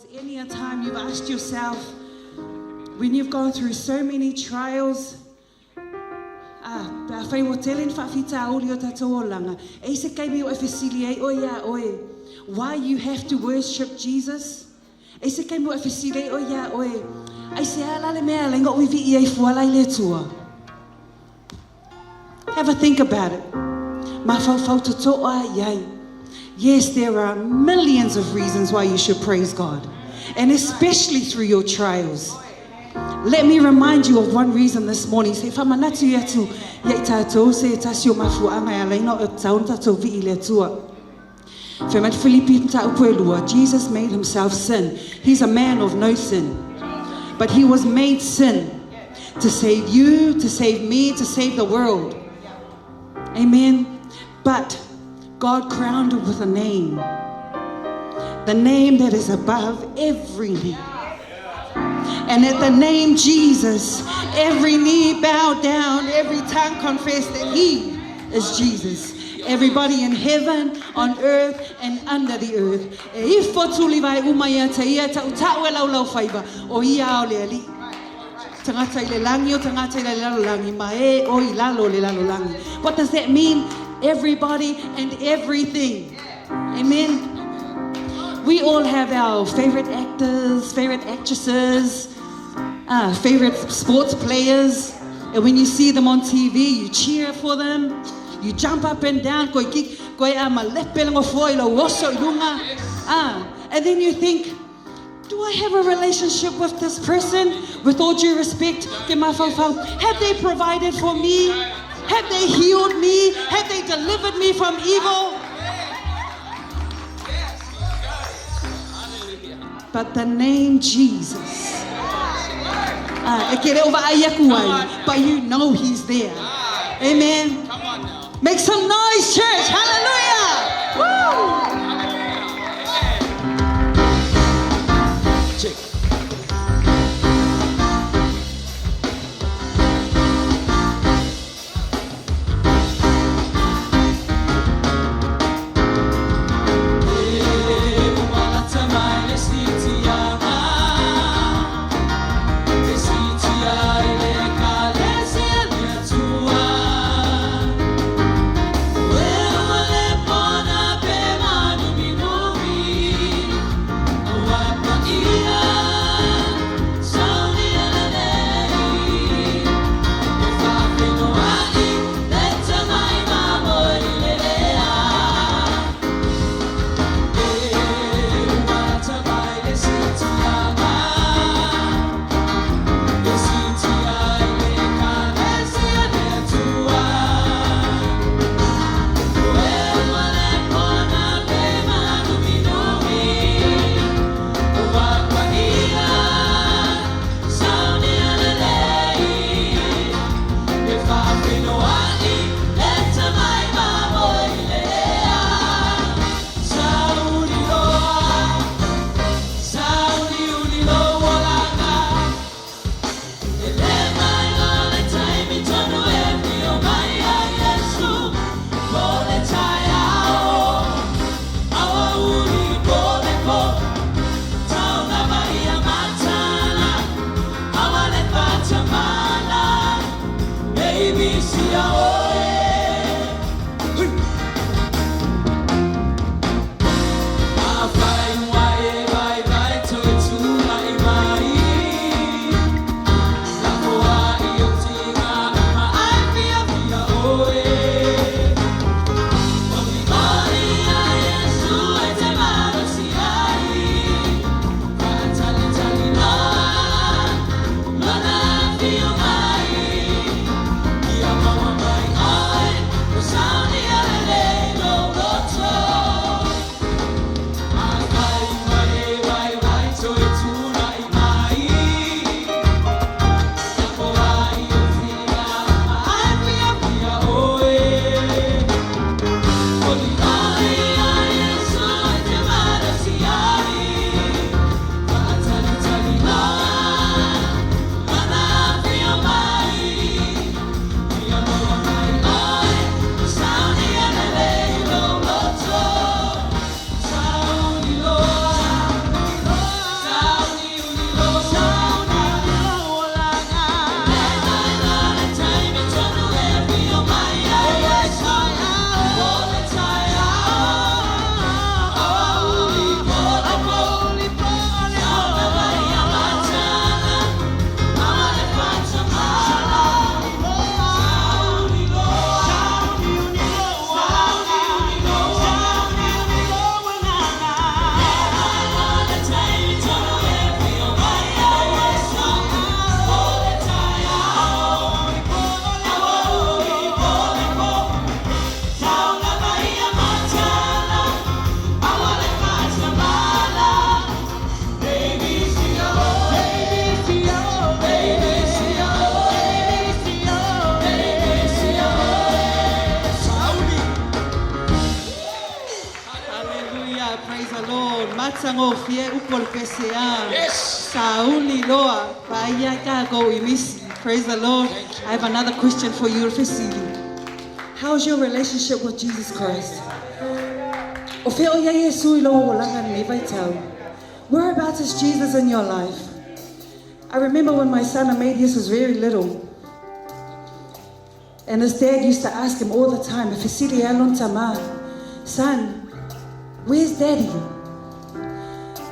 Was any a time you've asked yourself, when you've gone through so many trials, why you have to worship Jesus? Have a think about it. Yes, there are millions of reasons why you should praise God, and especially through your trials. Let me remind you of one reason this morning. Jesus made himself sin. He's a man of no sin, but he was made sin to save you, to save me, to save the world. Amen. But God crowned him with a name, the name that is above every name. And at the name Jesus, every knee bowed down, every tongue confessed that he is Jesus. Everybody in heaven, on earth, and under the earth. What does that mean? Everybody and everything. Amen. We all have our favorite actors, favorite actresses, favorite sports players. And when you see them on TV, you cheer for them. You jump up and down. And then you think, do I have a relationship with this person? With all due respect, have they provided for me? Have they healed me? Have they delivered me from evil? But the name Jesus, but you know he's there. Amen. Make some noise, church. Hallelujah. Woo! Well, sango fie upol pesea. Yes. Sauli loa paia ka go imisi. Praise the Lord. I have another question for you, Fesili. How's your relationship with Jesus Christ? O fe o ia Yesu I lo o langa ni vai tau. Whereabouts is Jesus in your life? I remember when my son Amadius was very little, and his dad used to ask him all the time, Fesili alon tama, son, where's daddy?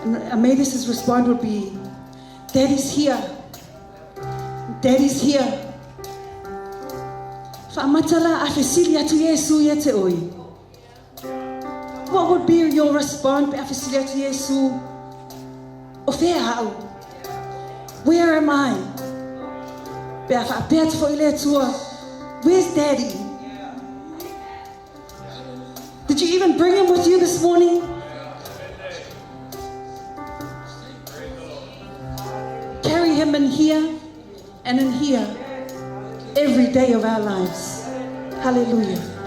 And Amadius' response would be, Daddy's here. Daddy's here. Whaamatala a Fesili atu Yesu ia te oi. What would be your response a Fesili atu Yesu? O whea hau. Where am I? Bea whaapea te fo ile atua. Where's Daddy? Did you even bring him with you this morning? Carry him in here and in here every day of our lives. Hallelujah.